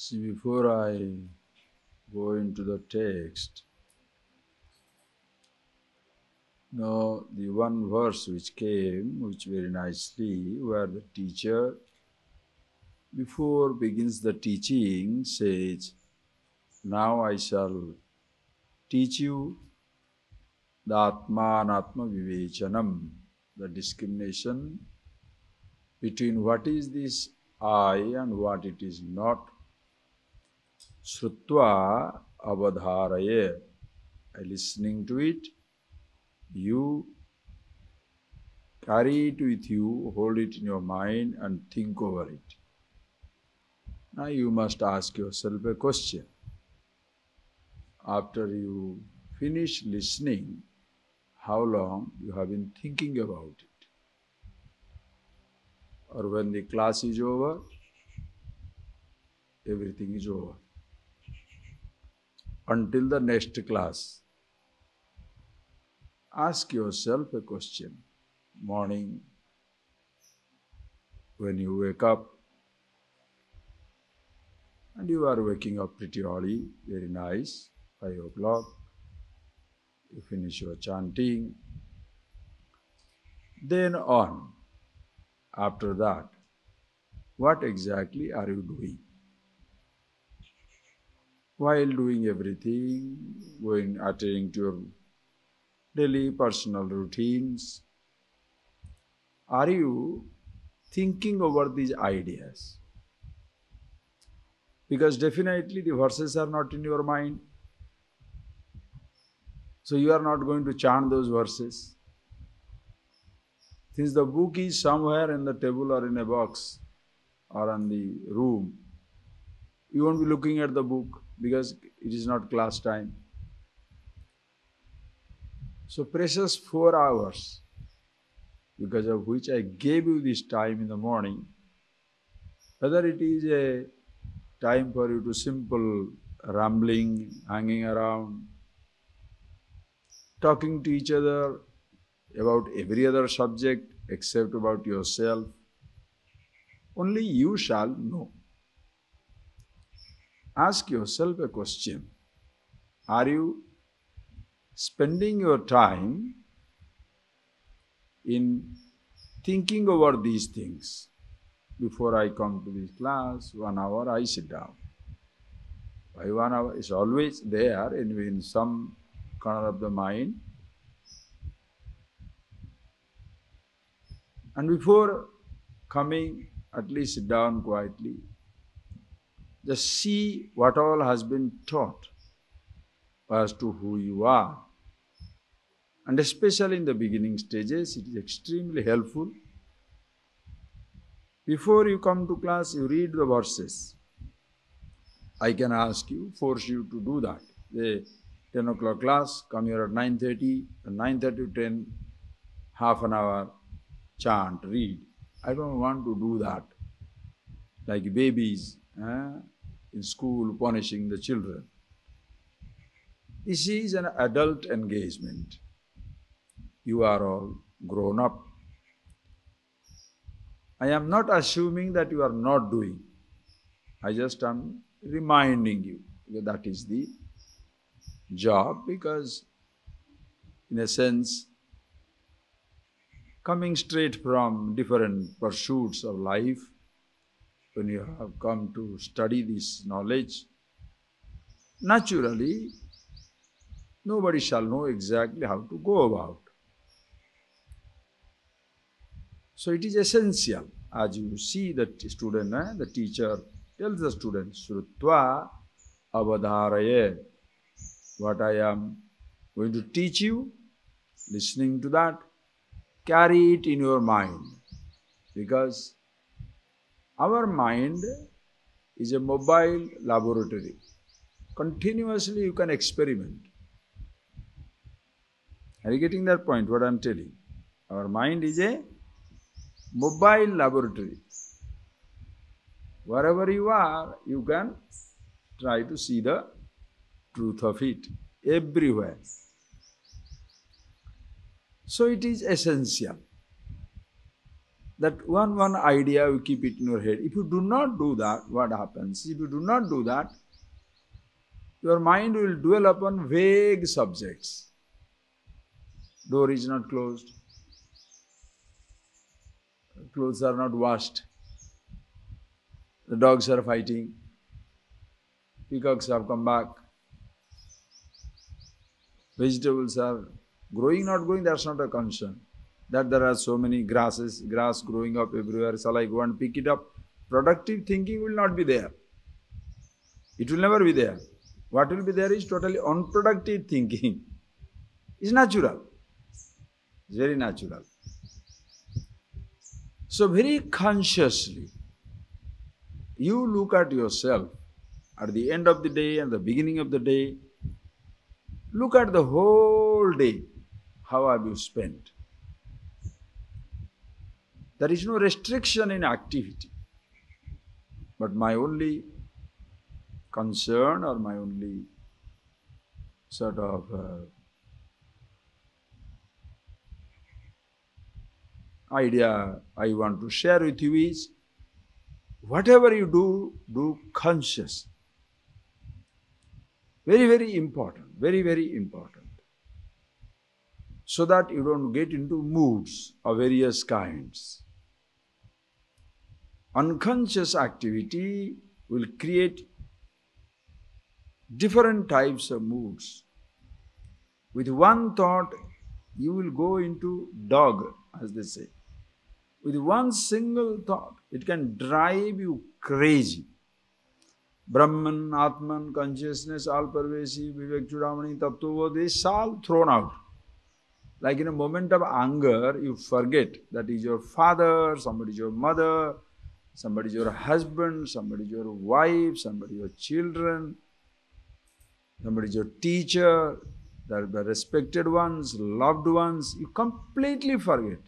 See, before I go into the text, the one verse which came, which very nicely, where the teacher, before begins the teaching, says, now I shall teach you the Atma and Atma Vivechanam, the discrimination between what is this I and what it is not. Shrutva avadharaye. Listening to it, you carry it with you, hold it in your mind and think over it. Now you must ask yourself a question. After you finish listening, how long you have been thinking about it? Or when the class is over, everything is over. Until the next class, ask yourself a question. Morning, when you wake up, and you are waking up pretty early, very nice, 5 o'clock, you finish your chanting. Then on, after that, what exactly are you doing? While doing everything, attending to your daily personal routines, are you thinking over these ideas? Because definitely the verses are not in your mind. So you are not going to chant those verses. Since the book is somewhere in the table or in a box or in the room, you won't be looking at the book because it is not class time. So precious 4 hours, because of which I gave you this time in the morning, whether it is a time for you to simple rambling, hanging around, talking to each other about every other subject except about yourself, only you shall know. Ask yourself a question. Are you spending your time in thinking over these things? Before I come to this class, 1 hour I sit down. Why 1 hour? It's always there in some corner of the mind. And before coming, at least sit down quietly. Just see what all has been taught as to who you are. And especially in the beginning stages, it is extremely helpful. Before you come to class, you read the verses. I can ask you, force you to do that. The 10 o'clock class, come here at 9:30, and 9:30 to 10, half an hour, chant, read. I don't want to do that. Like babies in school punishing the children. This is an adult engagement. You are all grown up. I am not assuming that you are not doing. I just am reminding you that is the job, because in a sense, coming straight from different pursuits of life, when you have come to study this knowledge, naturally, nobody shall know exactly how to go about. So it is essential, as you see the student, the teacher tells the student, Shrutva avadharaye. What I am going to teach you, listening to that, carry it in your mind. Because our mind is a mobile laboratory. Continuously you can experiment. Are you getting that point, what I am telling? Our mind is a mobile laboratory. Wherever you are, you can try to see the truth of it, everywhere. So it is essential That one idea, you keep it in your head. If you do not do that, what happens? If you do not do that, your mind will dwell upon vague subjects. Door is not closed. Clothes are not washed. The dogs are fighting. Peacocks have come back. Vegetables are growing, not growing, that's not a concern. That there are so many grass growing up everywhere, shall I go and pick it up? Productive thinking will not be there. It will never be there. What will be there is totally unproductive thinking. It's natural. It's very natural. So very consciously, you look at yourself at the end of the day and the beginning of the day. Look at the whole day. How have you spent? There is no restriction in activity. But my only concern or my only sort of idea I want to share with you is, whatever you do conscious. Very, very important. Very, very important. So that you don't get into moods of various kinds. Unconscious activity will create different types of moods. With one thought, you will go into dog, as they say. With one single thought, it can drive you crazy. Brahman, Atman, consciousness, all-pervasive, Vivekachudamani, Tattva, this all thrown out. Like in a moment of anger, you forget that is your father, somebody is your mother, somebody is your husband, somebody is your wife, somebody is your children, somebody is your teacher, the respected ones, loved ones. You completely forget.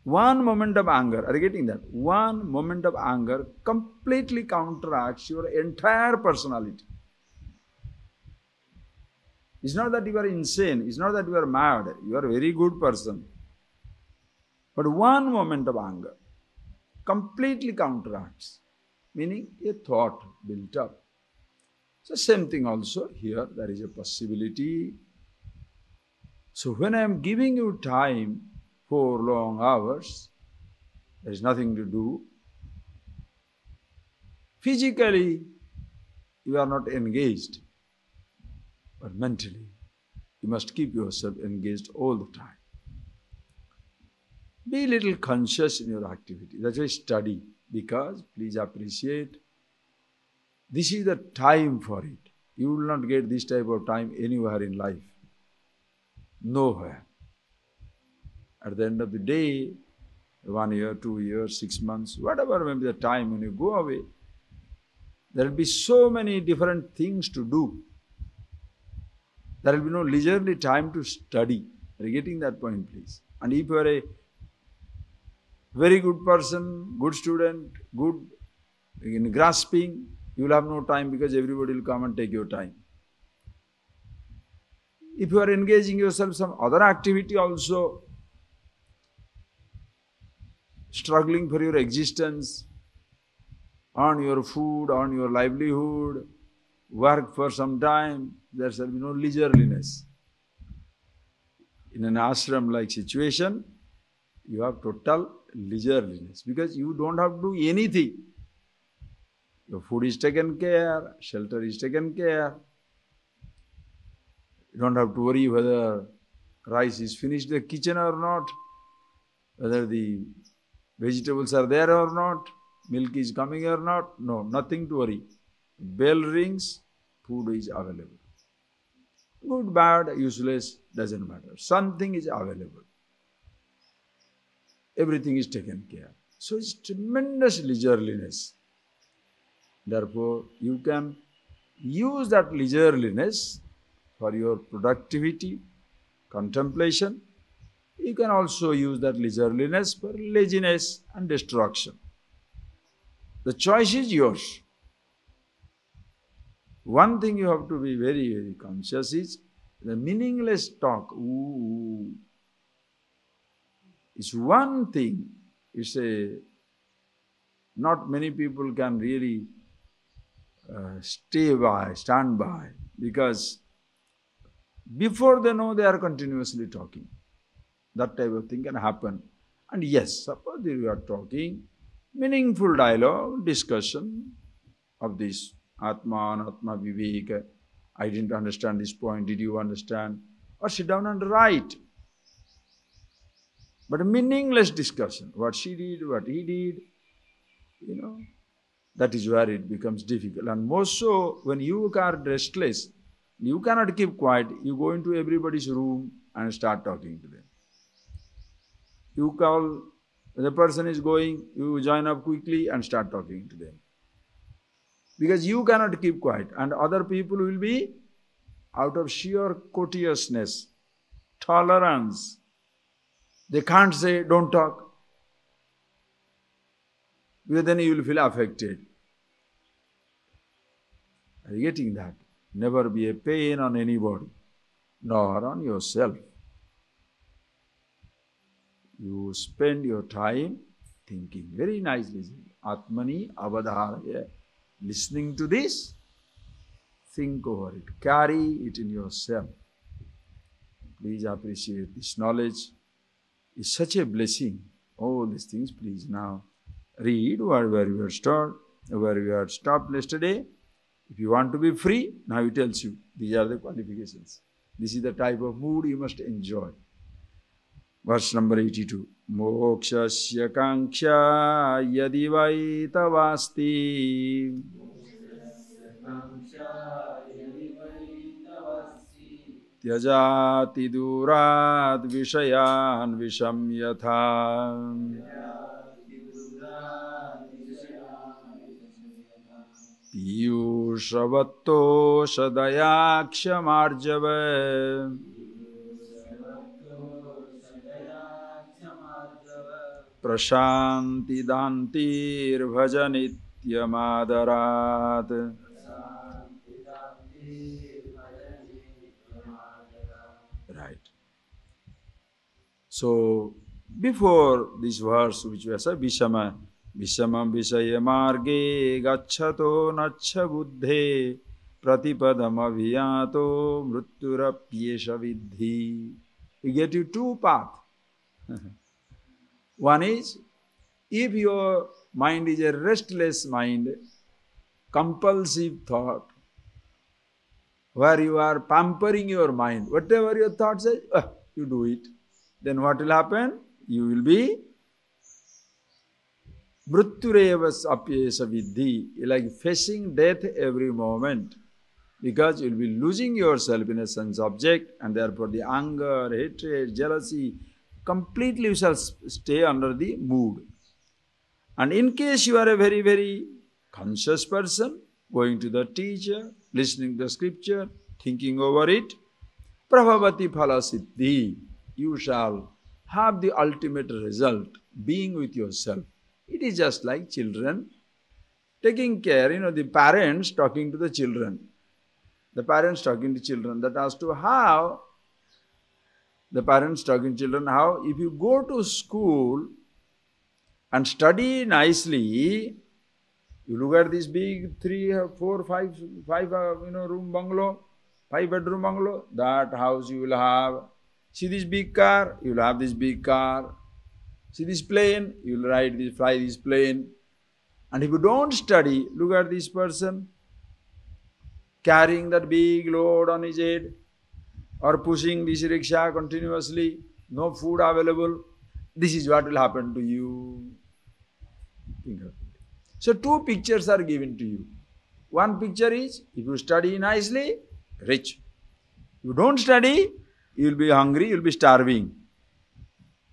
One moment of anger, are you getting that? One moment of anger completely counteracts your entire personality. It's not that you are insane, it's not that you are mad, you are a very good person. But one moment of anger completely counteracts, meaning a thought built up. So same thing also here, there is a possibility. So when I am giving you time, 4 long hours, there is nothing to do. Physically, you are not engaged, but mentally, you must keep yourself engaged all the time. Be a little conscious in your activity. That's why study, because please appreciate, this is the time for it. You will not get this type of time anywhere in life. Nowhere. At the end of the day, 1 year, 2 years, 6 months, whatever may be the time when you go away, there will be so many different things to do. There will be no leisurely time to study. Are you getting that point, please? And if you are a very good person, good student, good in grasping, you will have no time because everybody will come and take your time. If you are engaging yourself in some other activity also, struggling for your existence, on your food, on your livelihood, work for some time, there shall be no leisurliness. In an ashram-like situation, you have total leisurliness because you don't have to do anything. Your food is taken care, shelter is taken care. You don't have to worry whether rice is finished in the kitchen or not, whether the vegetables are there or not, milk is coming or not. No, nothing to worry. Bell rings, food is available. Good, bad, useless, doesn't matter. Something is available. Everything is taken care. So it's tremendous leisureliness. Therefore, you can use that leisureliness for your productivity, contemplation. You can also use that leisureliness for laziness and destruction. The choice is yours. One thing you have to be very, very conscious is the meaningless talk. Ooh. It's one thing it's a, not many people can really stand by, because before they know, they are continuously talking. That type of thing can happen. And yes, suppose you are talking, meaningful dialogue, discussion of this Atma, Anatma, Viveka. I didn't understand this point, did you understand? Or sit down and write. But a meaningless discussion, what she did, what he did, that is where it becomes difficult. And more so, when you are restless, you cannot keep quiet, you go into everybody's room and start talking to them. You call, the person is going, you join up quickly and start talking to them. Because you cannot keep quiet, and other people will be, out of sheer courteousness, tolerance, they can't say, don't talk. Because then you will feel affected. Are you getting that? Never be a pain on anybody, nor on yourself. You spend your time thinking very nicely. Atmani avadharaya. Listening to this, think over it. Carry it in yourself. Please appreciate this knowledge. It's such a blessing. All these things, please now read where we had stopped, where we had stopped yesterday. If you want to be free, now he tells you, these are the qualifications. This is the type of mood you must enjoy. Verse number 82. Mokshasya kanksha yadi vaitavasti tyajati durat vishayan visham yatha piyushavatto sadayakshamarjava prashanti dantir bhajanityamadharat. Right. So, before this verse, which was a Vishamam Vishaya Marge Gacchato Nacha Buddhe Pratipadam Aviyato Mritturapyesha Vidhi. We get you two paths. One is, if your mind is a restless mind, compulsive thought, where you are pampering your mind, whatever your thought says, you do it. Then what will happen? You will be mritturevas apyesa vidhi, like facing death every moment, because you will be losing yourself in a sense object, and therefore the anger, hatred, jealousy, completely you shall stay under the mood. And in case you are a very, very conscious person, going to the teacher, listening to the scripture, thinking over it, prabhavati phala siddhi, you shall have the ultimate result, being with yourself. It is just like children taking care, the parents talking to the children. The parents talking to children, that has to have the parents talking to children, how if you go to school and study nicely, you look at this big 3, 4, 5 room bungalow, 5-bedroom bungalow, that house you will have. See this big car, you will have this big car. See this plane, you will fly this plane. And if you don't study, look at this person carrying that big load on his head, or pushing this rickshaw continuously, no food available. This is what will happen to you. Think of it. So two pictures are given to you. One picture is, if you study nicely, rich. If you don't study, you will be hungry, you will be starving.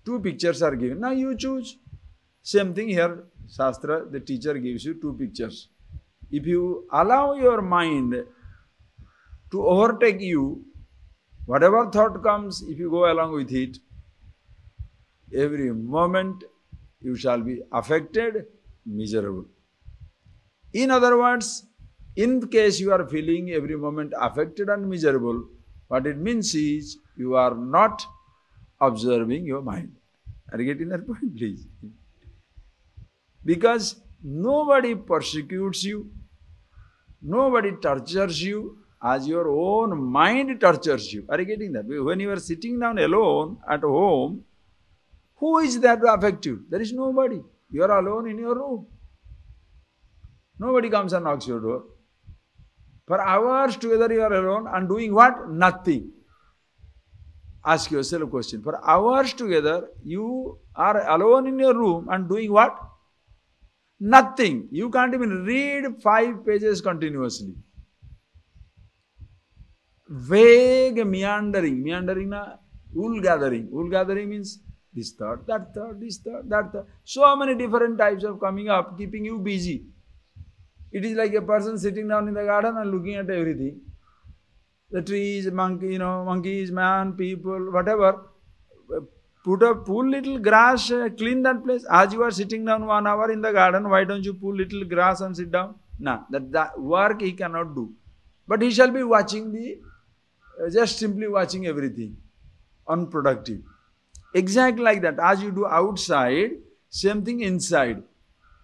Two pictures are given. Now you choose. Same thing here, Shastra, the teacher gives you two pictures. If you allow your mind to overtake you, whatever thought comes, if you go along with it, every moment you shall be affected, miserable. In other words, in case you are feeling every moment affected and miserable, what it means is you are not observing your mind. Are you getting that point, please? Because nobody persecutes you, nobody tortures you as your own mind tortures you. Are you getting that? When you are sitting down alone at home, who is there to affect you? There is nobody. You are alone in your room. Nobody comes and knocks your door. For hours together you are alone and doing what? Nothing. Ask yourself a question. For hours together you are alone in your room and doing what? Nothing. You can't even read 5 pages continuously. Vague meandering. Meandering na wool gathering. Wool gathering means this thought, that thought, this thought, that thought. So many different types of coming up, keeping you busy. It is like a person sitting down in the garden and looking at everything. The trees, monkey, monkeys, man, people, whatever. Pull little grass, clean that place. As you are sitting down 1 hour in the garden, why don't you pull little grass and sit down? Nah, that work he cannot do. But he shall be watching just simply watching everything. Unproductive. Exactly like that. As you do outside, same thing inside.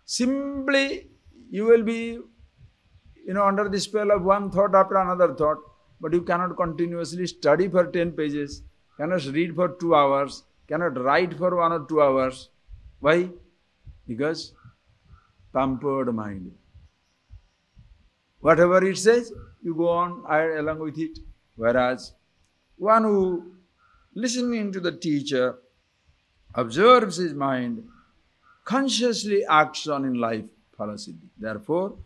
Simply, you will be, under the spell of one thought after another thought, but you cannot continuously study for 10 pages, cannot read for 2 hours, cannot write for 1 or 2 hours. Why? Because pampered mind. Whatever it says, you go on along with it. Whereas one who, listening to the teacher, observes his mind, consciously acts on in life, phalasiddhi. Therefore,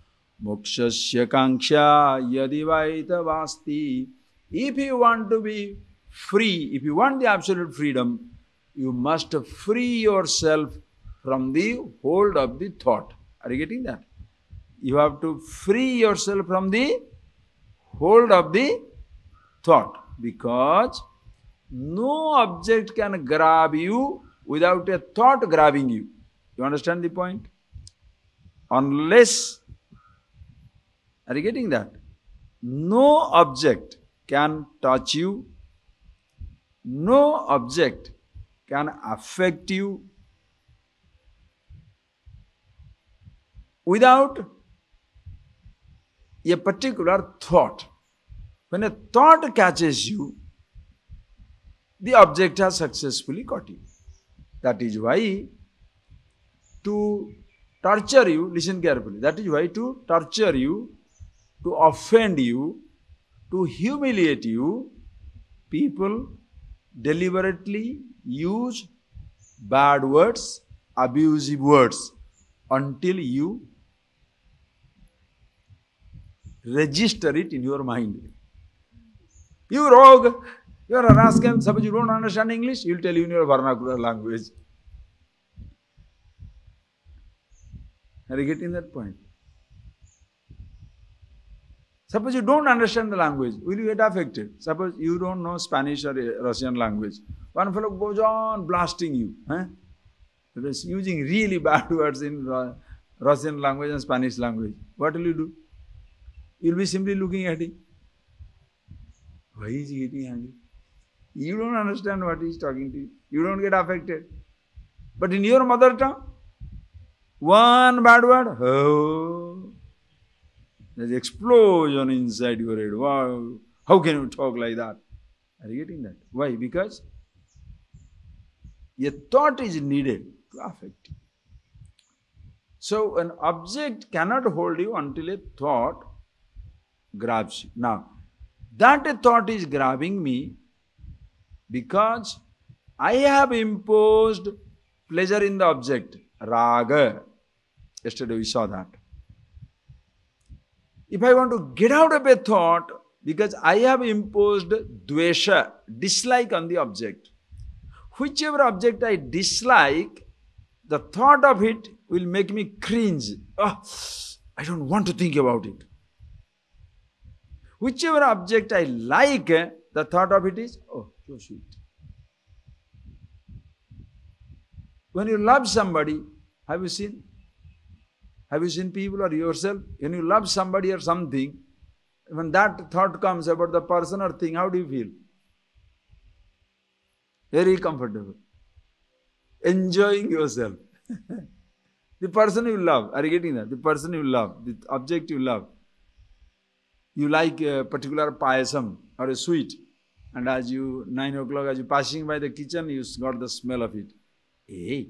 mokshasya kanksha yadivaita vasti. If you want to be free, if you want the absolute freedom, you must free yourself from the hold of the thought. Are you getting that? You have to free yourself from the hold of the thought, because no object can grab you without a thought grabbing you. You understand the point? Unless, are you getting that? No object can touch you, no object can affect you without a particular thought. When a thought catches you, the object has successfully caught you. That is why to torture you, listen carefully, that is why to torture you, to offend you, to humiliate you, people deliberately use bad words, abusive words, until you register it in your mind. You rogue, you are a rascal. Suppose you don't understand English, he will tell you in your vernacular language. Are you getting that point? Suppose you don't understand the language, will you get affected? Suppose you don't know Spanish or Russian language. One fellow goes on blasting you. Using really bad words in Russian language and Spanish language. What will you do? You will be simply looking at him. Why is he getting angry? You don't understand what he is talking to you. You don't get affected. But in your mother tongue, one bad word, oh, there's an explosion inside your head. Wow, how can you talk like that? Are you getting that? Why? Because a thought is needed to affect you. So an object cannot hold you until a thought grabs you. Now, that a thought is grabbing me because I have imposed pleasure in the object, raga. Yesterday we saw that. If I want to get out of a thought because I have imposed dvesha, dislike on the object, whichever object I dislike, the thought of it will make me cringe. Oh, I don't want to think about it. Whichever object I like, the thought of it is, oh, so sweet. When you love somebody, have you seen? Have you seen people or yourself? When you love somebody or something, when that thought comes about the person or thing, how do you feel? Very comfortable. Enjoying yourself. The person you love, are you getting that? The person you love, the object you love. You like a particular payasam or a sweet, and as you, 9 o'clock, as you passing by the kitchen, you got the smell of it. Hey,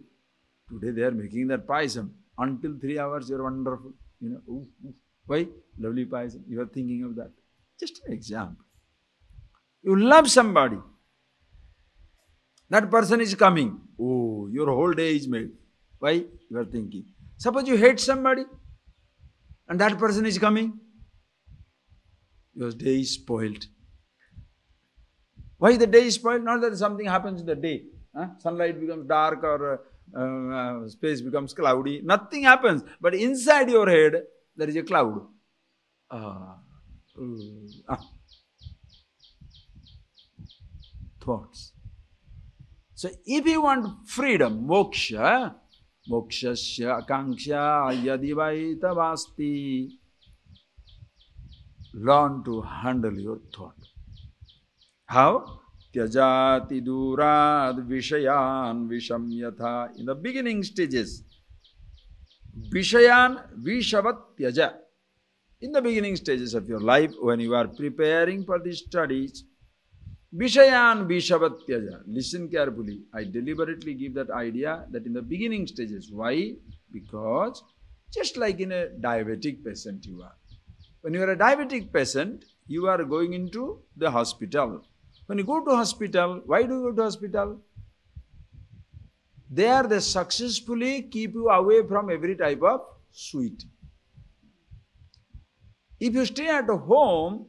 today they are making that payasam. Until 3 hours, you are wonderful. You know, ooh, ooh. Why? Lovely payasam. You are thinking of that. Just an example. You love somebody. That person is coming. Oh, your whole day is made. Why? You are thinking. Suppose you hate somebody and that person is coming. Your day is spoiled. Why the day is spoiled? Not that something happens in the day. Sunlight becomes dark or space becomes cloudy. Nothing happens. But inside your head, there is a cloud. Thoughts. So if you want freedom, moksha, mokshasya akanksha yadivaita vasti, learn to handle your thought. How? Tyajati durad vishayan vishamyatha. In the beginning stages, vishayan vishavat tyaja. In the beginning stages of your life, when you are preparing for the studies, vishayan vishavat tyaja. Listen carefully. I deliberately give that idea that in the beginning stages. Why? Because just like in a diabetic patient you are. When you are a diabetic patient, you are going into the hospital. When you go to hospital, why do you go to hospital? There they successfully keep you away from every type of sweet. If you stay at home,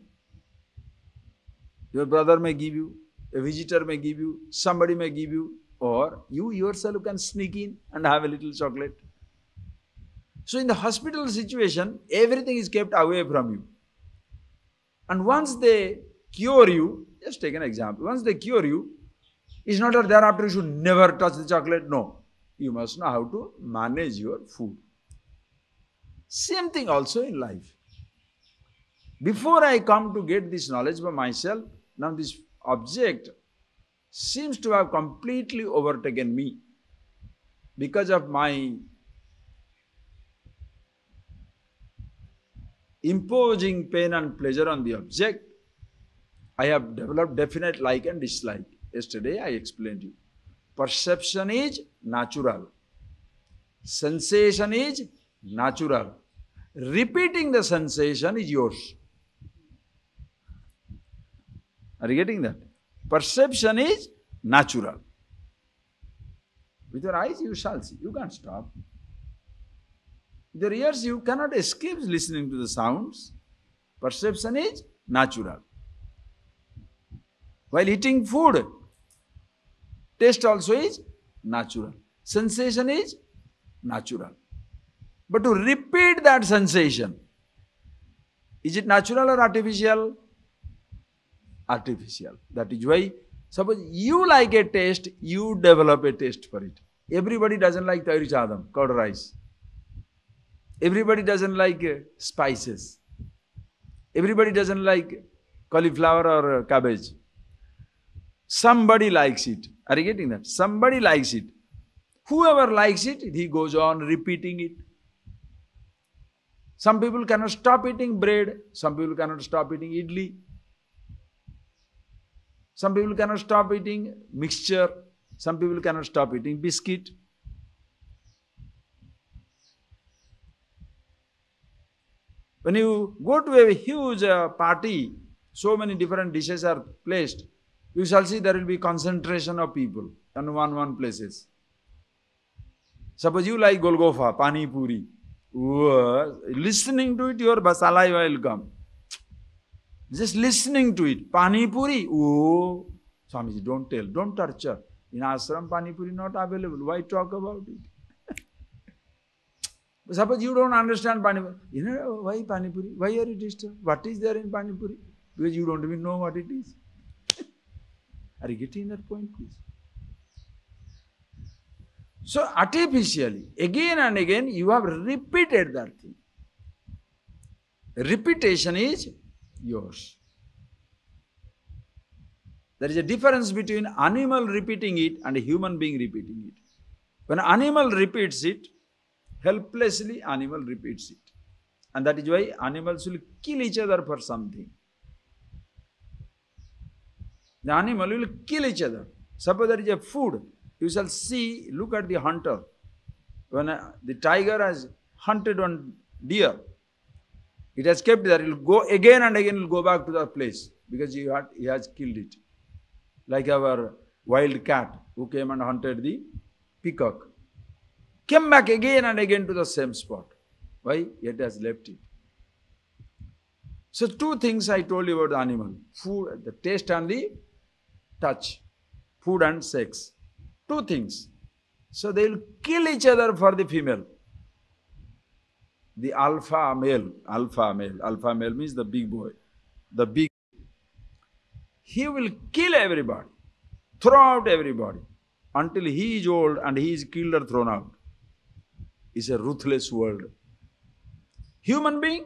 your brother may give you, a visitor may give you, somebody may give you, or you yourself can sneak in and have a little chocolate. So in the hospital situation, everything is kept away from you. And once they cure you, just take an example, once they cure you, it's not that thereafter you should never touch the chocolate. No. You must know how to manage your food. Same thing also in life. Before I come to get this knowledge by myself, now this object seems to have completely overtaken me because of my imposing pain and pleasure on the object. I have developed definite like and dislike. Yesterday I explained to you. Perception is natural. Sensation is natural. Repeating the sensation is yours. Are you getting that? Perception is natural. With your eyes you shall see. You can't stop. With your ears you cannot escape listening to the sounds. Perception is natural. While eating food, taste also is natural. Sensation is natural. But to repeat that sensation, is it natural or artificial? Artificial. That is why, suppose you like a taste, you develop a taste for it. Everybody doesn't like tahri chadam, curd rice. Everybody doesn't like spices. Everybody doesn't like cauliflower or cabbage. Somebody likes it. Are you getting that? Somebody likes it. Whoever likes it, he goes on repeating it. Some people cannot stop eating bread. Some people cannot stop eating idli. Some people cannot stop eating mixture. Some people cannot stop eating biscuit. When you go to a huge party, so many different dishes are placed. You shall see there will be concentration of people in one places. Suppose you like Golgotha, Pani Puri. Listening to it, your saliva will come. Just listening to it. Pani Puri. Oh, Swamiji, don't tell. Don't torture. In ashram, Pani Puri not available. Why talk about it? Suppose you don't understand Pani Puri. You know why Pani Puri? Why are you disturbed? What is there in Pani Puri? Because you don't even know what it is. Are you getting that point, please? So artificially, again and again, you have repeated that thing. Repetition is yours. There is a difference between animal repeating it and a human being repeating it. When an animal repeats it, helplessly animal repeats it. And that is why animals will kill each other for something. The animal will kill each other. Suppose there is a food, you shall see, look at the hunter. When the tiger has hunted one deer, it has kept there, it will go again and again, it will go back to the place because he has killed it. Like our wild cat who came and hunted the peacock. Came back again and again to the same spot. Why? It has left it. So two things I told you about the animal. Food, the taste and the touch. Food and sex. Two things. So they will kill each other for the female. The alpha male. Alpha male means the big boy. The big. He will kill everybody. Throw out everybody. Until he is old and he is killed or thrown out. It's a ruthless world. Human being,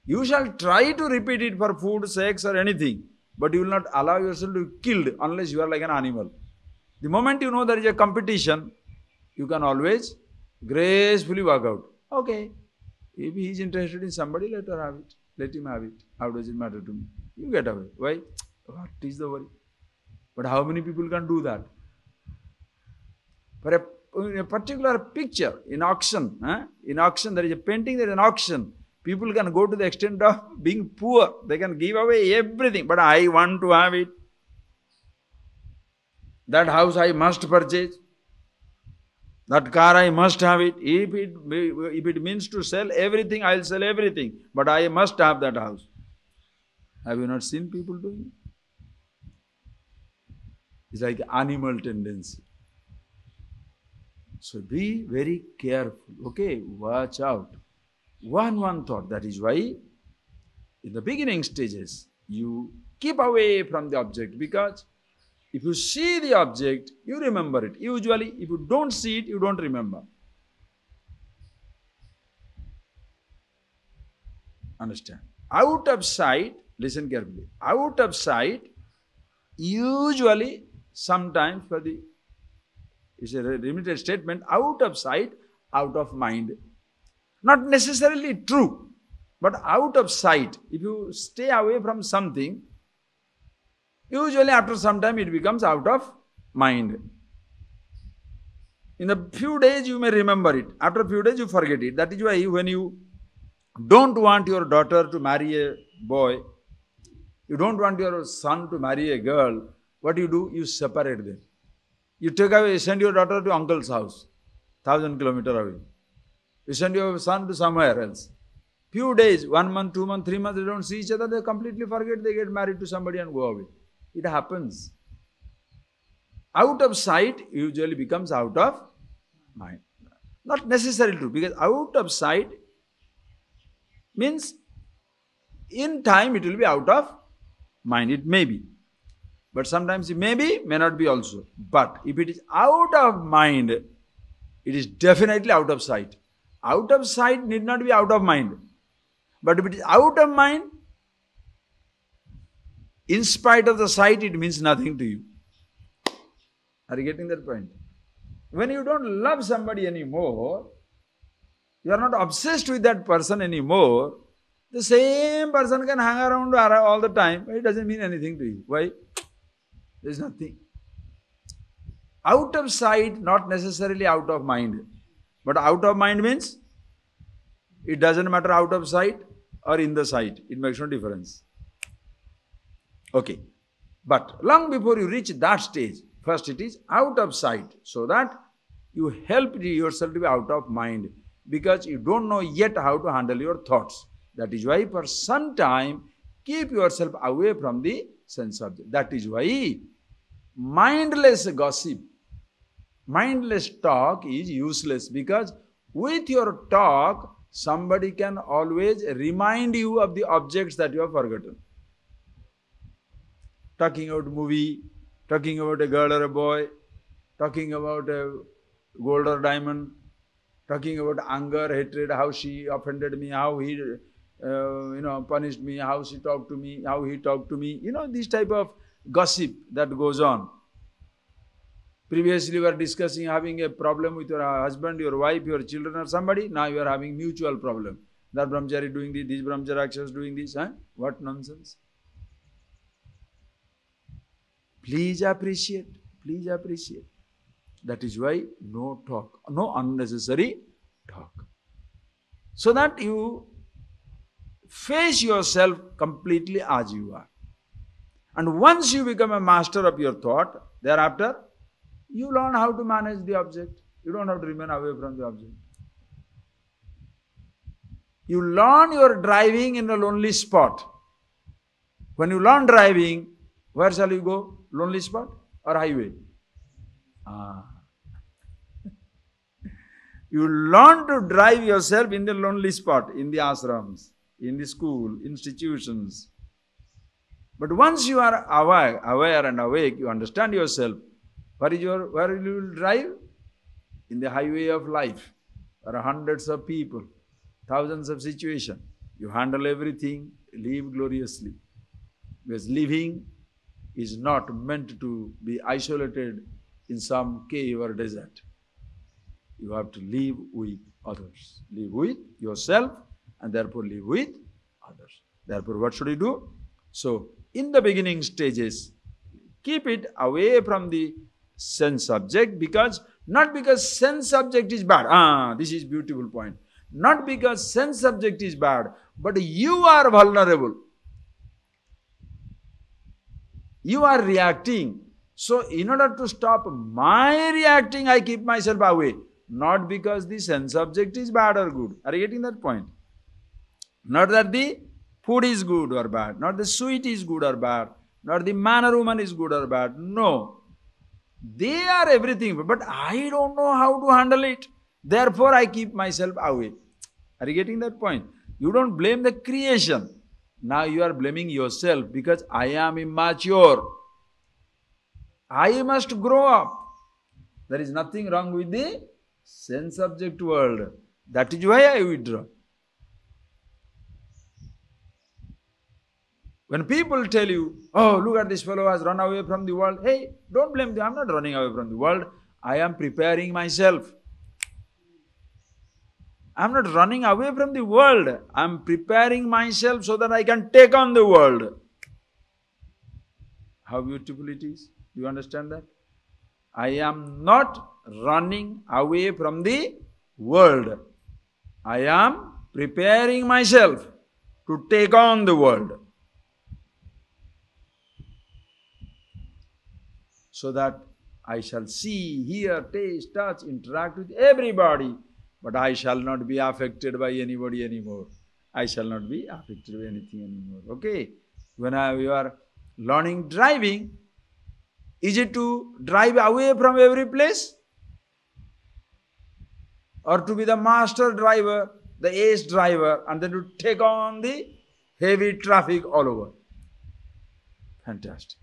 you shall try to repeat it for food, sex or anything, but you will not allow yourself to be killed unless you are like an animal. The moment you know there is a competition, you can always gracefully walk out. Okay, if he is interested in somebody, let her have it. Let him have it. How does it matter to me? You get away. Why? What is the worry? But how many people can do that? For a particular picture in auction, there is a painting, there is an auction. People can go to the extent of being poor. They can give away everything. But I want to have it. That house I must purchase. That car I must have it. If it means to sell everything, I will sell everything. But I must have that house. Have you not seen people doing it? It's like animal tendency. So be very careful. Okay, watch out. One thought. That is why in the beginning stages, you keep away from the object, because if you see the object, you remember it. Usually, if you don't see it, you don't remember. Understand? Out of sight, listen carefully. Out of sight, usually, sometimes for the, it's a limited statement, out of sight, out of mind. Not necessarily true, but out of sight. If you stay away from something, usually after some time it becomes out of mind. In a few days you may remember it. After a few days you forget it. That is why when you don't want your daughter to marry a boy, you don't want your son to marry a girl, what do? You separate them. You take away, send your daughter to uncle's house, 1,000 kilometers away. You send your son to somewhere else. Few days, 1 month, 2 months, 3 months, they don't see each other, they completely forget, they get married to somebody and go away. It happens. Out of sight usually becomes out of mind. Not necessarily true, because out of sight means in time it will be out of mind. It may be. But sometimes it may be, may not be also. But if it is out of mind, it is definitely out of sight. Out of sight need not be out of mind. But if it is out of mind, in spite of the sight, it means nothing to you. Are you getting that point? When you don't love somebody anymore, you are not obsessed with that person anymore, the same person can hang around all the time. It doesn't mean anything to you. Why? There is nothing. Out of sight, not necessarily out of mind. But out of mind means it doesn't matter out of sight or in the sight. It makes no difference. Okay. But long before you reach that stage, first it is out of sight, so that you help yourself to be out of mind, because you don't know yet how to handle your thoughts. That is why for some time keep yourself away from the sense object. That is why mindless gossip, mindless talk is useless, because with your talk somebody can always remind you of the objects that you have forgotten. Talking about a movie, talking about a girl or a boy, talking about a gold or diamond, talking about anger, hatred, how she offended me, how he punished me, how she talked to me, how he talked to me. This type of gossip that goes on. Previously you were discussing having a problem with your husband, your wife, your children or somebody. Now you are having mutual problem. That brahmachari doing this brahmachari is doing this. Huh? What nonsense. Please appreciate. Please appreciate. That is why no talk. No unnecessary talk. So that you face yourself completely as you are. And once you become a master of your thought, thereafter, you learn how to manage the object. You don't have to remain away from the object. You learn your driving in a lonely spot. When you learn driving, where shall you go? Lonely spot or highway? You learn to drive yourself in the lonely spot, in the ashrams, in the school, institutions. But once you are aware and awake, you understand yourself. Where will you drive? In the highway of life. There are hundreds of people, thousands of situations. You handle everything, live gloriously. Because living is not meant to be isolated in some cave or desert. You have to live with others. Live with yourself and therefore live with others. Therefore, what should you do? So, in the beginning stages, keep it away from the sense subject, not because sense subject is bad. This is beautiful point. Not because sense subject is bad, but you are vulnerable. You are reacting. So, in order to stop my reacting, I keep myself away. Not because the sense subject is bad or good. Are you getting that point? Not that the food is good or bad. Not the sweet is good or bad. Not the man or woman is good or bad. No. They are everything. But I don't know how to handle it. Therefore, I keep myself away. Are you getting that point? You don't blame the creation. Now you are blaming yourself because I am immature. I must grow up. There is nothing wrong with the sense object world. That is why I withdraw. When people tell you, oh, look at this fellow has run away from the world. Hey, don't blame them. I'm not running away from the world. I am preparing myself. I'm not running away from the world. I'm preparing myself so that I can take on the world. How beautiful it is. Do you understand that? I am not running away from the world. I am preparing myself to take on the world. So that I shall see, hear, taste, touch, interact with everybody, but I shall not be affected by anybody anymore. I shall not be affected by anything anymore. Okay? When you are learning driving, is it to drive away from every place? Or to be the master driver, the ace driver, and then to take on the heavy traffic all over? Fantastic.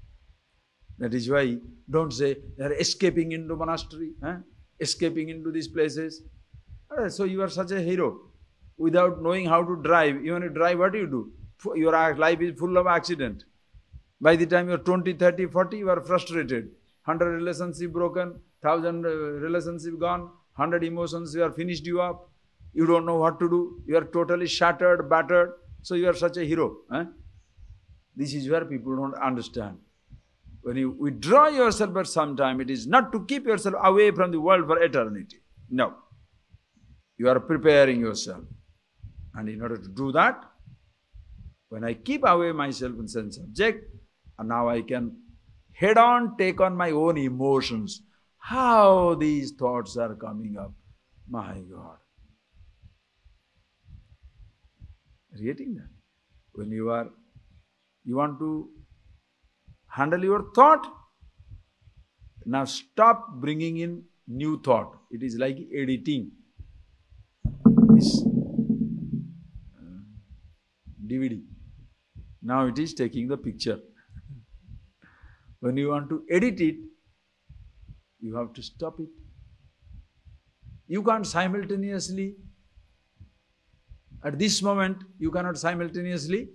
That is why, don't say, they are escaping into monastery, escaping into these places. So you are such a hero. Without knowing how to drive, even if you drive, what do you do? Your life is full of accident. By the time you are 20, 30, 40, you are frustrated. 100 relationships broken, 1,000 relationships gone, 100 emotions you are finished you up. You don't know what to do. You are totally shattered, battered. So you are such a hero. This is where people don't understand. When you withdraw yourself for some time, it is not to keep yourself away from the world for eternity. No. You are preparing yourself. And in order to do that, when I keep away myself in sense object, and now I can head on take on my own emotions. How these thoughts are coming up. My God. Are you getting that? When you want to handle your thought, now stop bringing in new thought. It is like editing this DVD. Now it is taking the picture. When you want to edit it, you have to stop it. You can't simultaneously, at this moment, you cannot simultaneously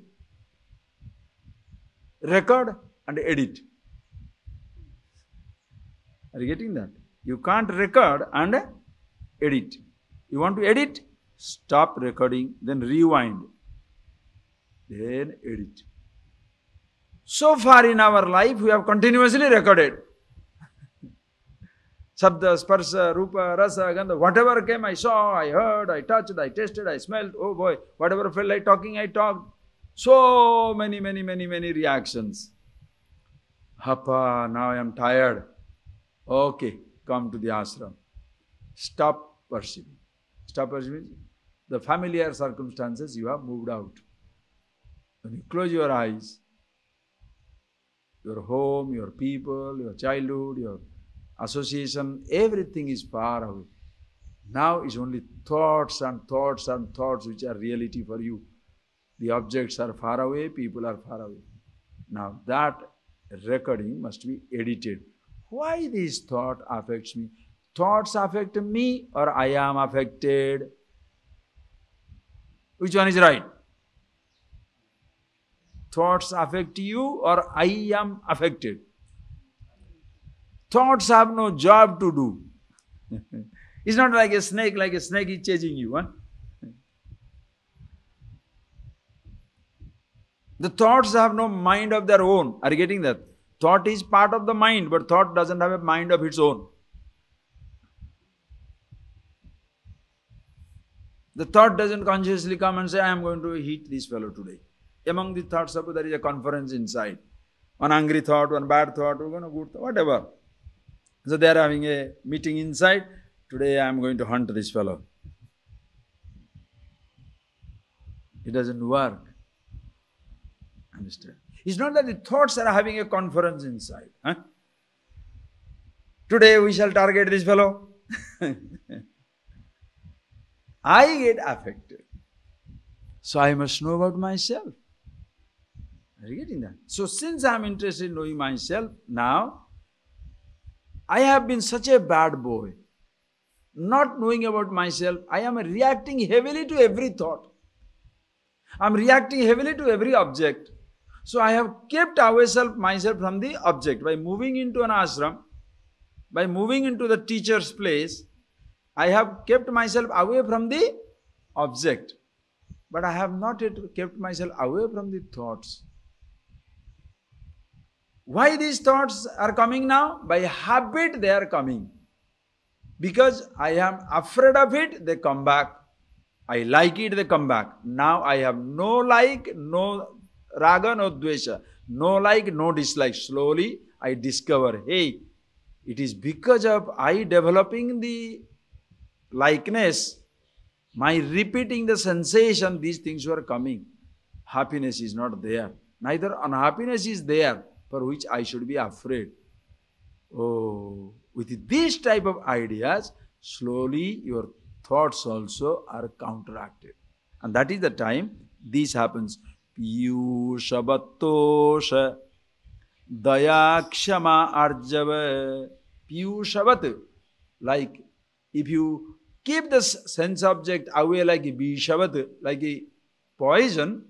record and edit. Are you getting that? You can't record and edit. You want to edit? Stop recording, then rewind. Then edit. So far in our life, we have continuously recorded. Sabda, Sparsa, Rupa, Rasa, Gandha, whatever came, I saw, I heard, I touched, I tasted, I smelled. Oh boy, whatever felt like talking, I talked. So many reactions. Happa, now I am tired. Okay, come to the ashram. Stop perceiving. Stop perceiving. The familiar circumstances, you have moved out. When you close your eyes, your home, your people, your childhood, your association, everything is far away. Now it's only thoughts and thoughts and thoughts which are reality for you. The objects are far away, people are far away. Now that recording must be edited. Why this thought affects me? Thoughts affect me or I am affected? Which one is right? Thoughts affect you or I am affected? Thoughts have no job to do. It's not like a snake is chasing you. Huh? The thoughts have no mind of their own. Are you getting that? Thought is part of the mind, but thought doesn't have a mind of its own. The thought doesn't consciously come and say, I am going to hit this fellow today. Among the thoughts, suppose there is a conference inside. One angry thought, one bad thought, one good thought, whatever. So they are having a meeting inside. Today I am going to hunt this fellow. It doesn't work. Understand? It's not that the thoughts are having a conference inside. Huh? Today we shall target this fellow. I get affected. So I must know about myself. Are you getting that? So since I am interested in knowing myself, now I have been such a bad boy. Not knowing about myself, I am reacting heavily to every thought. I am reacting heavily to every object. So I have kept myself from the object. By moving into an ashram, by moving into the teacher's place, I have kept myself away from the object. But I have not yet kept myself away from the thoughts. Why these thoughts are coming now? By habit they are coming. Because I am afraid of it, they come back. I like it, they come back. Now I have no like, no raga, no dvesha. No like, no dislike. Slowly I discover, hey, it is because of I developing the likeness, my repeating the sensation, these things were coming. Happiness is not there. Neither unhappiness is there, for which I should be afraid. Oh, with this type of ideas, slowly your thoughts also are counteracted. And that is the time this happens. Piyusha Battosha Daya Kshama Arjava. Piyushavat. Like if you keep the sense object away like a Bishavat, like a poison,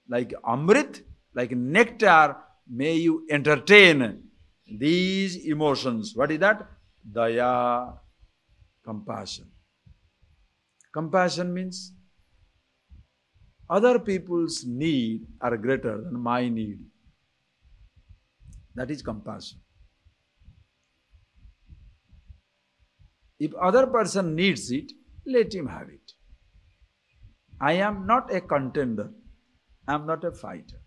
like Amrit, like nectar, may you entertain these emotions. What is that? Daya, compassion. Compassion means other people's need are greater than my need. That is compassion. If other person needs it, let him have it. I am not a contender. I am not a fighter.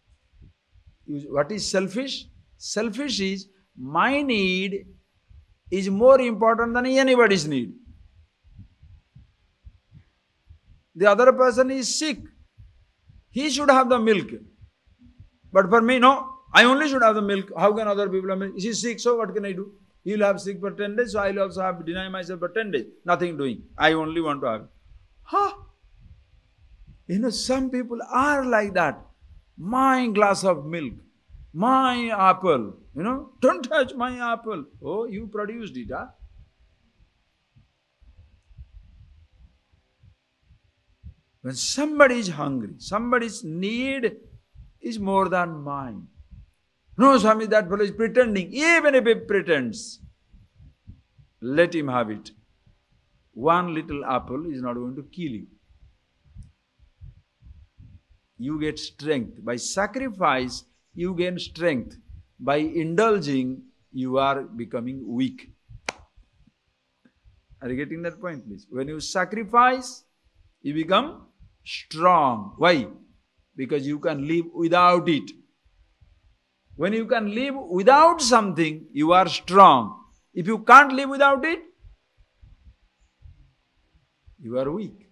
What is selfish? Selfish is my need is more important than anybody's need. The other person is sick. He should have the milk. But for me, no, I only should have the milk. How can other people have milk? He is sick, so what can I do? He will have sick for 10 days, so I will also have to deny myself for 10 days. Nothing doing. I only want to have it. Huh? You know, some people are like that. My glass of milk. My apple. You know, don't touch my apple. Oh, you produced it, huh? When somebody is hungry, somebody's need is more than mine. No, Swami, that fellow is pretending. Even if he pretends, Let him have it. One little apple is not going to kill you. You get strength. By sacrifice, you gain strength. By indulging, you are becoming weak. Are you getting that point, please? When you sacrifice, you become strong. Why? Because you can live without it. When you can live without something, you are strong. If you can't live without it, you are weak.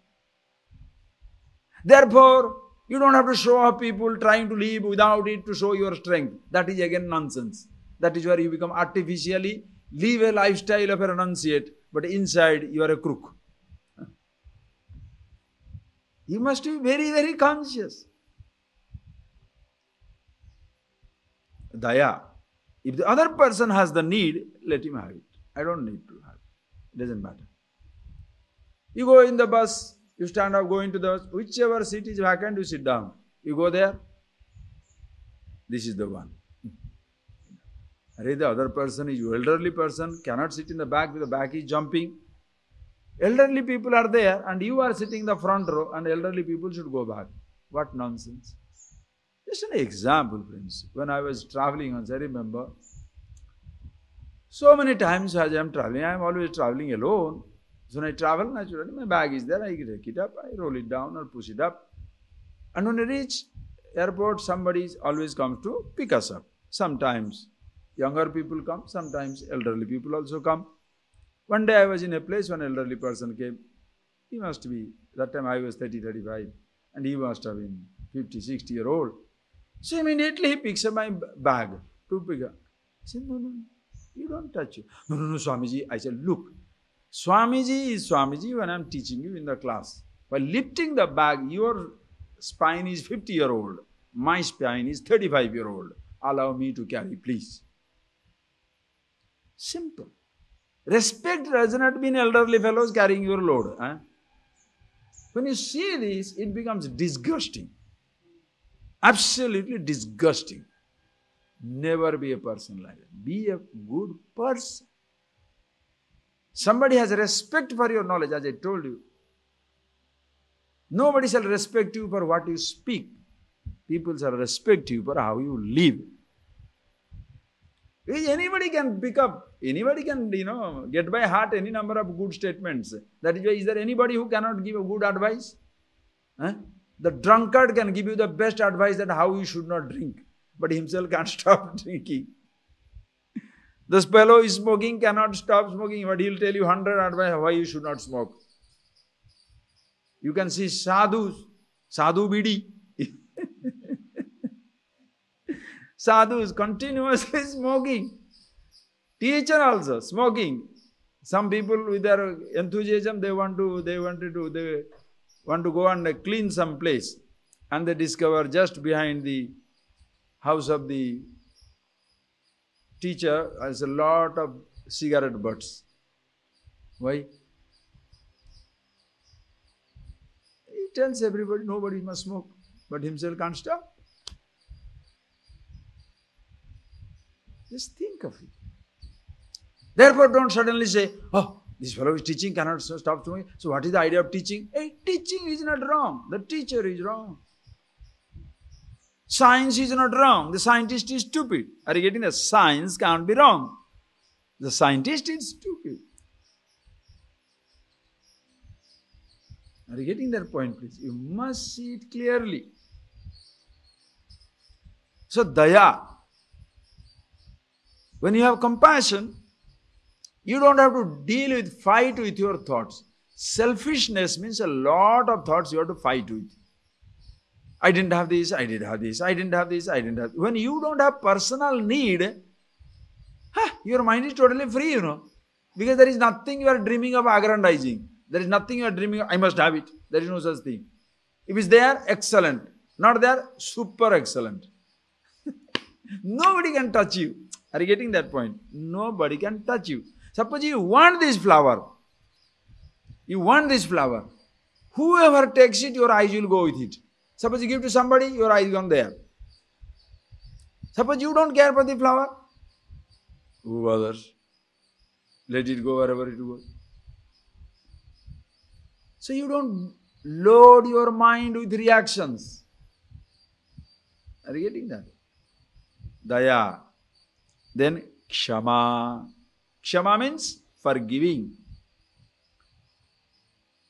Therefore, you don't have to show off people trying to live without it to show your strength. That is again nonsense. That is where you become artificially, live a lifestyle of a renunciate, but inside you are a crook. You must be very, very conscious. Daya. If the other person has the need, let him have it. I don't need to have it. It doesn't matter. You go in the bus, you stand up, go into the bus, whichever seat is vacant, you sit down. You go there, this is the one. The other person is elderly person, cannot sit in the back, the back is jumping. Elderly people are there and you are sitting in the front row and elderly people should go back. What nonsense. Just an example, friends. When I was traveling once, I remember, so many times as I am traveling, I am always traveling alone. So when I travel, naturally, my bag is there, I take it up, I roll it down or push it up. And when I reach airport, somebody always comes to pick us up. Sometimes younger people come, sometimes elderly people also come. One day I was in a place, one elderly person came. He must be, that time I was 30, 35, and he must have been 50, 60-year-old. So immediately he picks up my bag to pick up. I said, no, you don't touch it. No, Swamiji. I said, look, Swamiji is Swamiji when I am teaching you in the class. By lifting the bag, your spine is 50-year-old. My spine is 35-year-old. Allow me to carry, please. Simple. Respect does not mean elderly fellows carrying your load. When you see this, it becomes disgusting. Absolutely disgusting. Never be a person like that. Be a good person. Somebody has respect for your knowledge, as I told you. Nobody shall respect you for what you speak. People shall respect you for how you live. Anybody can pick up, anybody can, get by heart any number of good statements. That is why, is there anybody who cannot give a good advice? The drunkard can give you the best advice that how you should not drink, but himself can't stop drinking. This fellow is smoking, cannot stop smoking, but he'll tell you 100 advice why you should not smoke. You can see sadhus, sadhu bidi. Sadhus continuously smoking. Teacher also smoking. Some people with their enthusiasm, they want to go and clean some place, and they discover just behind the house of the teacher has a lot of cigarette butts. Why? He tells everybody nobody must smoke, but himself can't stop. Just think of it. Therefore, don't suddenly say, oh, this fellow is teaching, cannot stop smoking. So what is the idea of teaching? Hey, teaching is not wrong. The teacher is wrong. Science is not wrong. The scientist is stupid. Are you getting that? Science can't be wrong. The scientist is stupid. Are you getting that point, please? You must see it clearly. So, daya. When you have compassion, you don't have to fight with your thoughts. Selfishness means a lot of thoughts you have to fight with. I didn't have this, I did have this, I didn't have this, I didn't have this. When you don't have personal need, your mind is totally free, Because there is nothing you are dreaming of aggrandizing. There is nothing you are dreaming of, I must have it. There is no such thing. If it's there, excellent. Not there, super excellent. Nobody can touch you. Are you getting that point? Nobody can touch you. Suppose you want this flower. You want this flower. Whoever takes it, your eyes will go with it. Suppose you give to somebody, your eyes gone there. Suppose you don't care for the flower. Who others? Let it go wherever it goes. So you don't load your mind with reactions. Are you getting that? Daya. Then kshama. Kshama means forgiving.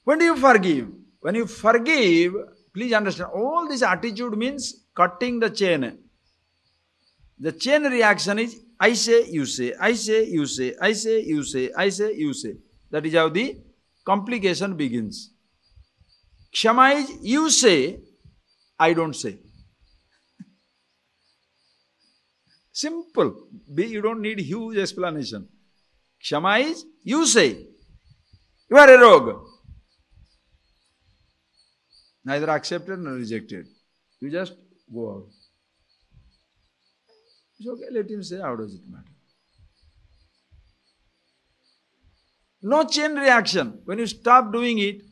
When do you forgive? When you forgive, please understand, all this attitude means cutting the chain. The chain reaction is I say, you say, I say, you say, I say, you say, I say, you say. That is how the complication begins. Kshama is you say, I don't say. Simple. You don't need huge explanation. Kshama is you say, you are a rogue. Neither accepted nor rejected. You just go out. It's okay, let him say, how does it matter? No chain reaction. When you stop doing it,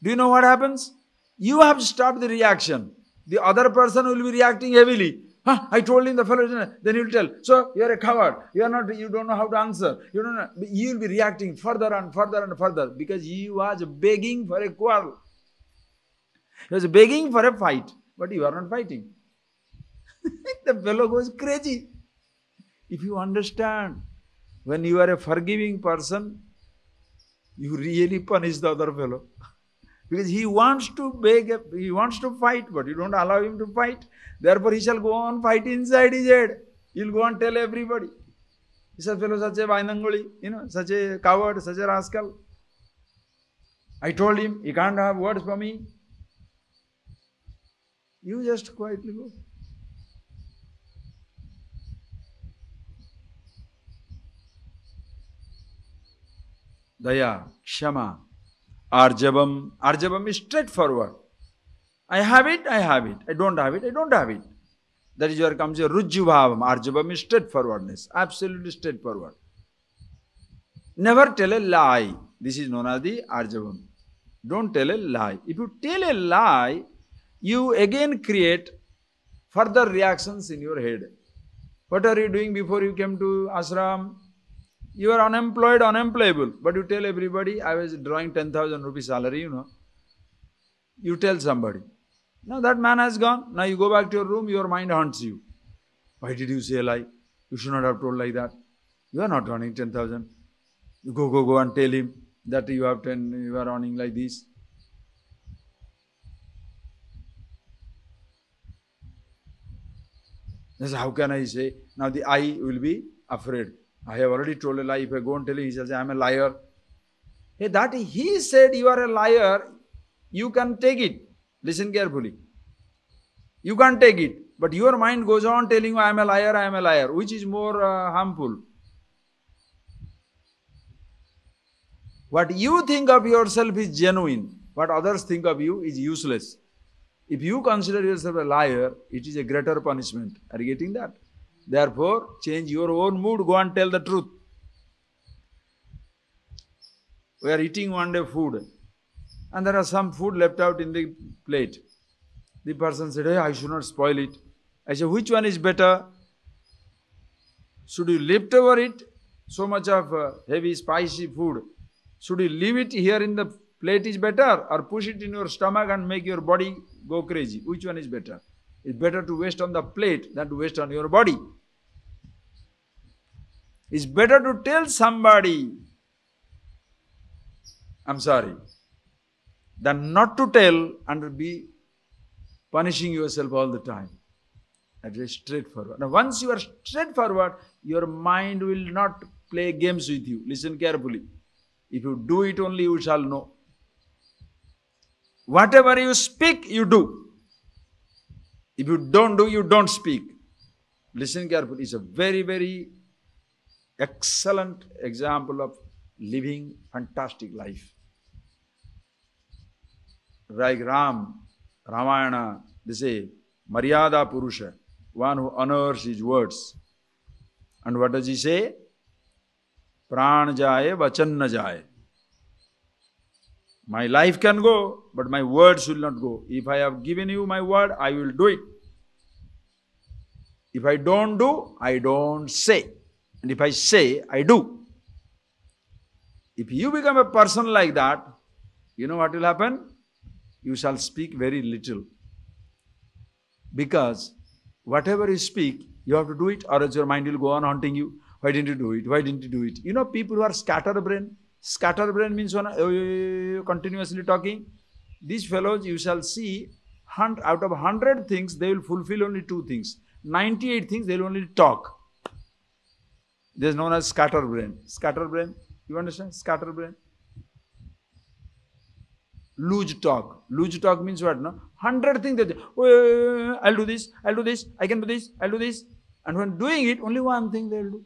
do you know what happens? You have stopped the reaction. The other person will be reacting heavily. I told him the fellow, then he will tell, so you are a coward. You don't know how to answer. You don't know. You will be reacting further and further and further because he was begging for a quarrel. He was begging for a fight, but you are not fighting. The fellow goes crazy. If you understand, when you are a forgiving person, you really punish the other fellow. Because he wants to beg, he wants to fight, but you don't allow him to fight. Therefore, he shall go on fight inside his head. He'll go and tell everybody. He says, fellow, such a vainangoli, such a coward, such a rascal. I told him, he can't have words for me. You just quietly go. Daya, Kshama, Arjavam. Arjavam is straightforward. I have it, I have it. I don't have it, I don't have it. That is where comes your Rujjubhavam. Arjavam is straightforwardness. Absolutely straightforward. Never tell a lie. This is known as the Arjavam. Don't tell a lie. If you tell a lie, you again create further reactions in your head. What are you doing before you came to ashram? You are unemployed, unemployable. But you tell everybody, I was drawing 10,000 rupees salary, You tell somebody. Now that man has gone. Now you go back to your room, your mind haunts you. Why did you say a lie? You should not have told like that. You are not earning 10,000. You go and tell him that you have 10, you are earning like this. That's how can I say? Now the I will be afraid. I have already told a lie. If I go and tell him, he shall say, I am a liar. Hey, that he said you are a liar, you can take it. Listen carefully. You can't take it. But your mind goes on telling you, I am a liar, I am a liar. Which is more harmful? What you think of yourself is genuine. What others think of you is useless. If you consider yourself a liar, it is a greater punishment. Are you getting that? Therefore, change your own mood, go and tell the truth. We are eating one day food and there are some food left out in the plate. The person said, hey, I should not spoil it. I said, which one is better? Should you lift over it? So much of heavy spicy food. Should you leave it here in the plate is better or push it in your stomach and make your body go crazy? Which one is better? It's better to waste on the plate than to waste on your body. It's better to tell somebody, I'm sorry, than not to tell and be punishing yourself all the time. That is straightforward. Now once you are straightforward, your mind will not play games with you. Listen carefully. If you do it only, you shall know. Whatever you speak, you do. If you don't do, you don't speak. Listen carefully. It's a very, very excellent example of living fantastic life. Like Ramayana, they say, Maryada Purusha, one who honors his words. And what does he say? Pran jaye, vachan na jaye. My life can go, but my words will not go. If I have given you my word, I will do it. If I don't do, I don't say. And if I say, I do. If you become a person like that, you know what will happen? You shall speak very little. Because whatever you speak, you have to do it, or else your mind will go on haunting you. Why didn't you do it? Why didn't you do it? You know, people who are scatterbrain. Scatterbrain means continuously talking. These fellows, you shall see, out of 100 things, they will fulfill only 2 things. 98 things, they will only talk. This is known as scatterbrain. Scatterbrain, you understand? Scatterbrain. Loose talk. Loose talk means what? No? 100 things. I'll do this, I can do this, I'll do this. And when doing it, only one thing they'll do.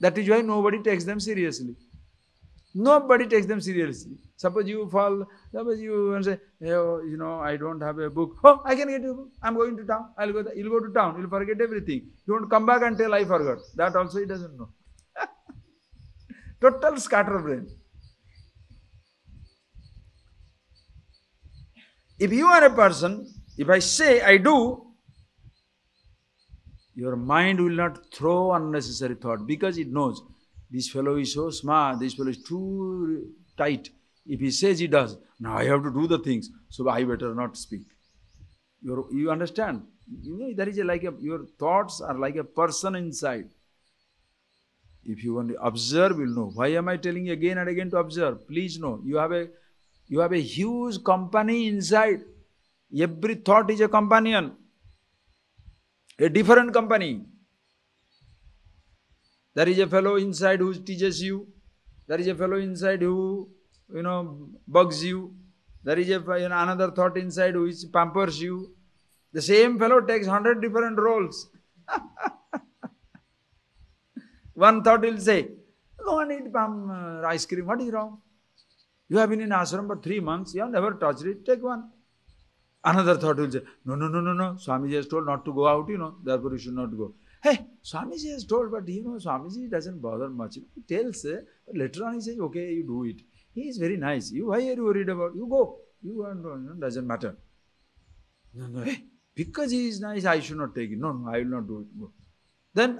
That is why nobody takes them seriously. Nobody takes them seriously. Suppose you fall, suppose you say, I don't have a book. Oh, I can get you a book. I'm going to town. I'll go there. You'll go to town. You'll forget everything. You won't come back and tell I forgot. That also he doesn't know. Total scatterbrain. If you are a person, if I say I do, your mind will not throw unnecessary thought because it knows this fellow is so smart, this fellow is too tight. If he says he does, now I have to do the things, so I better not speak. You understand? You know, there is your thoughts are like a person inside. If you want to observe, you'll know. Why am I telling you again and again to observe? Please know, you have a huge company inside. Every thought is a companion. A different company. There is a fellow inside who teaches you. There is a fellow inside who, bugs you. There is another thought inside which pampers you. The same fellow takes 100 different roles. One thought will say, go and eat ice cream. What is wrong? You have been in ashram for 3 months. You have never touched it. Take one. Another thought will say, no. Swamiji has told not to go out, therefore you should not go. Hey, Swamiji has told, but Swamiji doesn't bother much. He tells, but later on he says, okay, you do it. He is very nice. Why are you worried about? You go. Doesn't matter. No. Hey, because he is nice, I should not take it. No, I will not do it. Go. Then,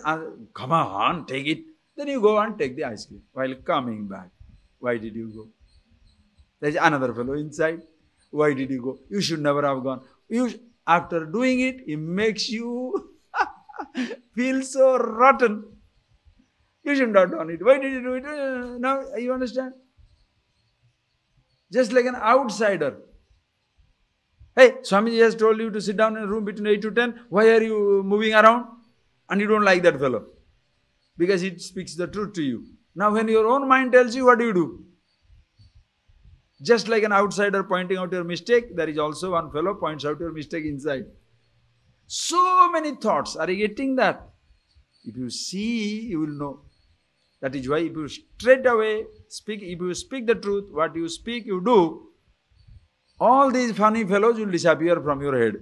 come on, take it. Then you go and take the ice cream. While coming back, why did you go? There is another fellow inside. Why did you go? You should never have gone. After doing it, it makes you feel so rotten. You should not have done it. Why did you do it? Now you understand? Just like an outsider. Hey, Swamiji has told you to sit down in a room between 8 to 10. Why are you moving around? And you don't like that fellow. Because it speaks the truth to you. Now when your own mind tells you, what do? Just like an outsider pointing out your mistake, there is also one fellow points out your mistake inside. So many thoughts. Are you getting that? If you see, you will know. That is why if you straight away speak, if you speak the truth, what you speak, you do, all these funny fellows will disappear from your head.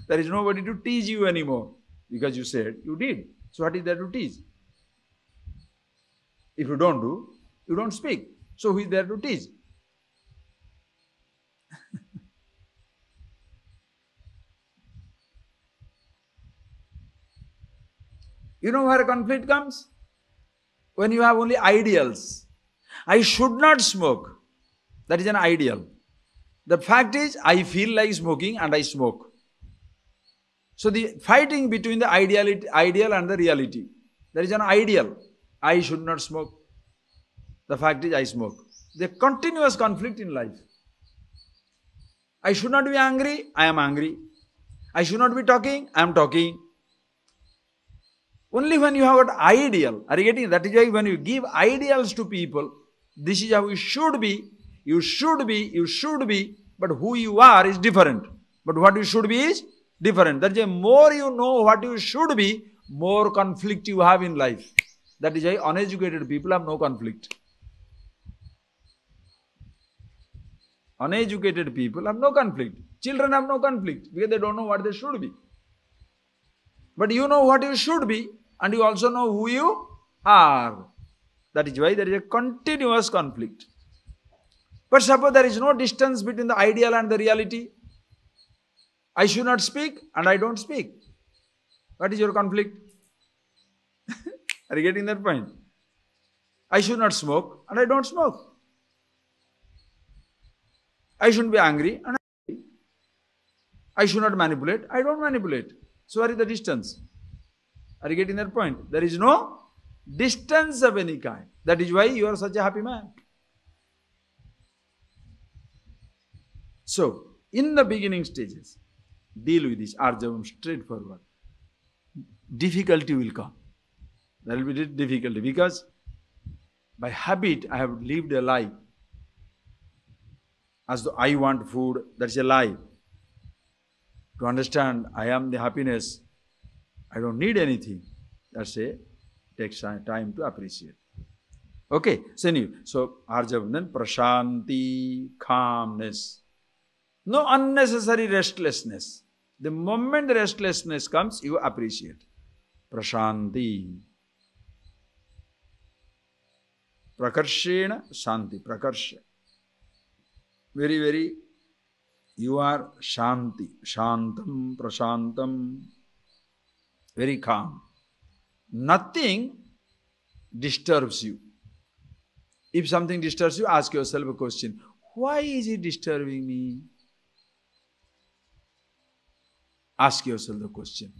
There is nobody to tease you anymore. Because you said, you did. So what is there to tease? If you don't do, you don't speak. So who is there to tease? You know where conflict comes? When you have only ideals. I should not smoke. That is an ideal. The fact is, I feel like smoking and I smoke. So the fighting between the ideal and the reality. There is an ideal. I should not smoke. The fact is, I smoke. The continuous conflict in life. I should not be angry. I am angry. I should not be talking. I am talking. Only when you have got ideal. Are you getting it? That is why when you give ideals to people, this is how you should be. You should be. But who you are is different. But what you should be is different. That is why more you know what you should be, more conflict you have in life. That is why uneducated people have no conflict. Uneducated people have no conflict. Children have no conflict because they don't know what they should be. But you know what you should be and you also know who you are. That is why there is a continuous conflict. But suppose there is no distance between the ideal and the reality. I should not speak and I don't speak. What is your conflict? Are you getting that point? I should not smoke, and I don't smoke. I shouldn't be angry, and I should not manipulate, I don't manipulate. So where is the distance? Are you getting that point? There is no distance of any kind. That is why you are such a happy man. So, in the beginning stages, deal with this arjavam straightforward. Difficulty will come. There will be difficulty because by habit I have lived a life as though I want food. That's a lie. To understand I am the happiness, I don't need anything. That's a takes time to appreciate. Okay, so arjavam, then prashanti, calmness. No unnecessary restlessness. The moment the restlessness comes, you appreciate. Prashanti. Prakarshena shanti. Prakarsha. Very, very, you are shanti. Shantam, prashantam. Very calm. Nothing disturbs you. If something disturbs you, ask yourself a question. Why is it disturbing me? Ask yourself the question.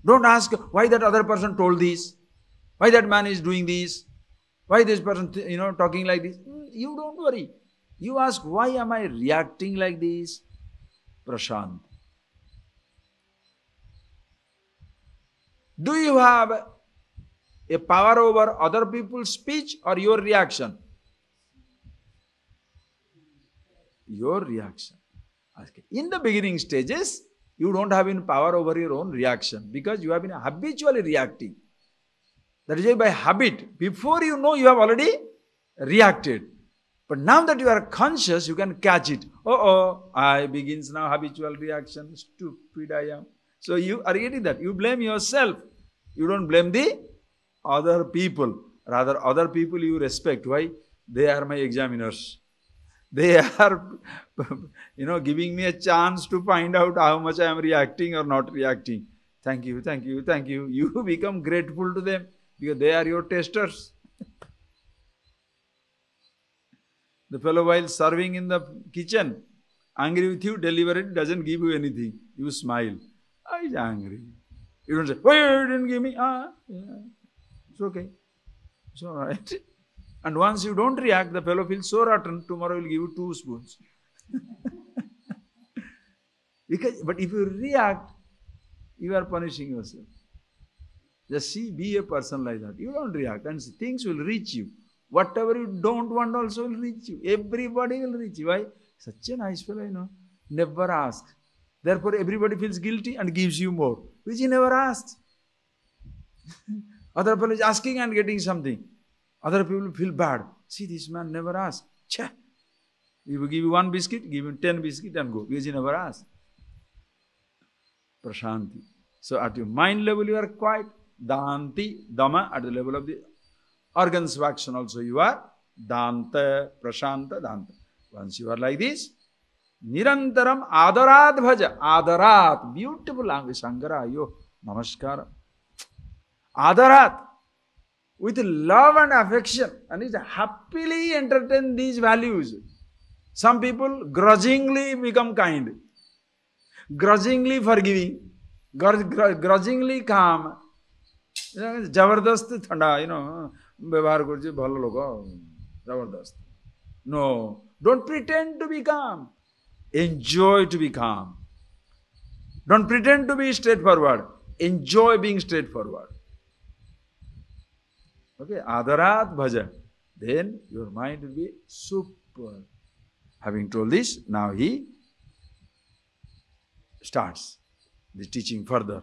Don't ask why that other person told this, why that man is doing this, why this person talking like this. You don't worry. You ask, why am I reacting like this? Prashant. Do you have a power over other people's speech or your reaction? Your reaction. Okay. In the beginning stages, you don't have any power over your own reaction because you have been habitually reacting. That is why by habit, before you know, you have already reacted. But now that you are conscious, you can catch it. I begins now habitual reaction. Stupid I am. So you are getting that. You blame yourself. You don't blame the other people. Rather, other people you respect. Why? They are my examiners. They are, giving me a chance to find out how much I am reacting or not reacting. Thank you, thank you, thank you. You become grateful to them because they are your testers. The fellow while serving in the kitchen, angry with you, deliver it, doesn't give you anything. You smile. He's angry. You don't say, why you didn't give me? Yeah. It's okay. It's all right. And once you don't react, the fellow feels so rotten, tomorrow he will give you 2 spoons. But if you react, you are punishing yourself. Just be a person like that. You don't react and things will reach you. Whatever you don't want also will reach you. Everybody will reach you. Why? Such a nice fellow, never asks. Therefore, everybody feels guilty and gives you more, which he never asked. Other fellow is asking and getting something. Other people feel bad. See, this man never asked. Chah! He will give you 1 biscuit, give him 10 biscuits and go, because he never asked. Prashanti. So at your mind level you are quiet. Danti, Dama, at the level of the organs of action also you are Danta, Prashanta, Danta. Once you are like this, Nirantaram Adarat Bhaja. Adarat. Beautiful language. Sankara, yo, Namaskara. Adarat. With love and affection. And it happily entertain these values. Some people grudgingly become kind. Grudgingly forgiving. Grudgingly calm. Jabardast thanda, व्यवहार करछे भलो लोक जबरदस्त. No, don't pretend to be calm. Enjoy to be calm. Don't pretend to be straightforward. Enjoy being straightforward. Okay, Adarat Bhaja. Then your mind will be super. Having told this, now he starts the teaching further.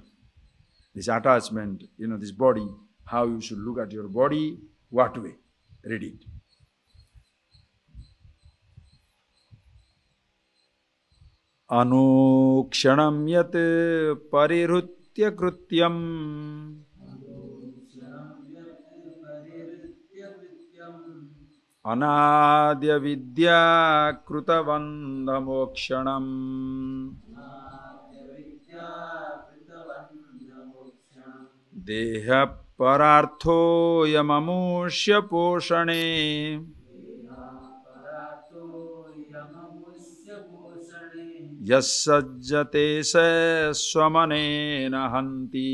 This attachment, this body, how you should look at your body, what way. Read it. Anukshanam yat parirutya krutyam anadya vidya krutavandhamokshanam deha परार्थो यममुष्य पोषणे यस्सज्जते स स्वमनेन हन्ति।